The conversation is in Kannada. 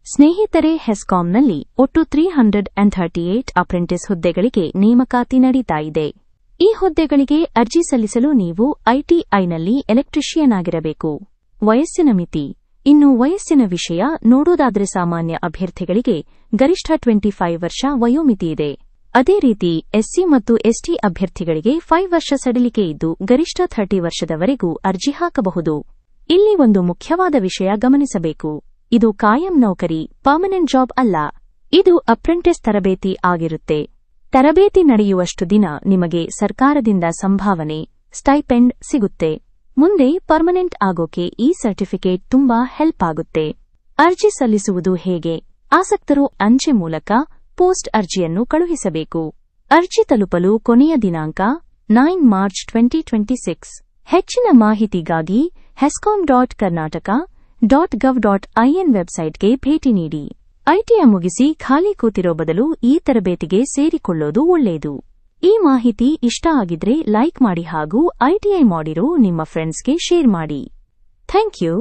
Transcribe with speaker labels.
Speaker 1: ಸ್ನೇಹಿತರೆ, ಹೆಸ್ಕಾಂನಲ್ಲಿ ಒಟ್ಟು 338 ಅಪ್ರೆಂಟಿಸ್ ಹುದ್ದೆಗಳಿಗೆ ನೇಮಕಾತಿ ನಡೀತಾ ಇದೆ. ಈ ಹುದ್ದೆಗಳಿಗೆ ಅರ್ಜಿ ಸಲ್ಲಿಸಲು ನೀವು ಐಟಿಐನಲ್ಲಿ ಎಲೆಕ್ಟ್ರಿಷಿಯನ್ ಆಗಿರಬೇಕು. ವಯಸ್ಸಿನ ಮಿತಿ. ಇನ್ನು ವಯಸ್ಸಿನ ವಿಷಯ ನೋಡೋದಾದ್ರೆ ಸಾಮಾನ್ಯ ಅಭ್ಯರ್ಥಿಗಳಿಗೆ ಗರಿಷ್ಠ 25 ವರ್ಷ ವಯೋಮಿತಿ ಇದೆ. ಅದೇ ರೀತಿ ಎಸ್ಸಿ ಮತ್ತು ಎಸ್ಟಿ ಅಭ್ಯರ್ಥಿಗಳಿಗೆ 5 ವರ್ಷ ಸಡಿಲಿಕೆ ಇದ್ದು ಗರಿಷ್ಠ 30 ವರ್ಷದವರೆಗೂ ಅರ್ಜಿ ಹಾಕಬಹುದು. ಇಲ್ಲಿ ಒಂದು ಮುಖ್ಯವಾದ ವಿಷಯ ಗಮನಿಸಬೇಕು. ಇದು ಕಾಯಂ ನೌಕರಿ, ಪರ್ಮನೆಂಟ್ ಜಾಬ್ ಅಲ್ಲ. ಇದು ಅಪ್ರೆಂಟಿಸ್ ತರಬೇತಿ ಆಗಿರುತ್ತೆ. ತರಬೇತಿ ನಡೆಯುವಷ್ಟು ದಿನ ನಿಮಗೆ ಸರ್ಕಾರದಿಂದ ಸಂಭಾವನೆ, ಸ್ಟೈಪೆಂಡ್ ಸಿಗುತ್ತೆ. ಮುಂದೆ ಪರ್ಮನೆಂಟ್ ಆಗೋಕೆ ಈ ಸರ್ಟಿಫಿಕೇಟ್ ತುಂಬಾ ಹೆಲ್ಪ್ ಆಗುತ್ತೆ. ಅರ್ಜಿ ಸಲ್ಲಿಸುವುದು ಹೇಗೆ? ಆಸಕ್ತರು ಅಂಚೆ ಮೂಲಕ ಪೋಸ್ಟ್ ಅರ್ಜಿಯನ್ನು ಕಳುಹಿಸಬೇಕು. ಅರ್ಜಿ ತಲುಪಲು ಕೊನೆಯ ದಿನಾಂಕ 9 ಮಾರ್ಚ್ 2026. ಹೆಚ್ಚಿನ ಮಾಹಿತಿಗಾಗಿ hescom.karnataka.gov.in ವೆಬ್ಸೈಟ್ಗೆ ಭೇಟಿ ನೀಡಿ. ಐಟಿಐ ಮುಗಿಸಿ ಖಾಲಿ ಕೂತಿರೋ ಬದಲು ಈ ತರಬೇತಿಗೆ ಸೇರಿಕೊಳ್ಳೋದು ಒಳ್ಳೆಯದು. ಈ ಮಾಹಿತಿ ಇಷ್ಟ ಆಗಿದ್ರೆ ಲೈಕ್ ಮಾಡಿ ಹಾಗೂ ಐಟಿಐ ಮಾಡಿರೋ ನಿಮ್ಮ ಫ್ರೆಂಡ್ಸ್ಗೆ ಶೇರ್ ಮಾಡಿ. Thank you.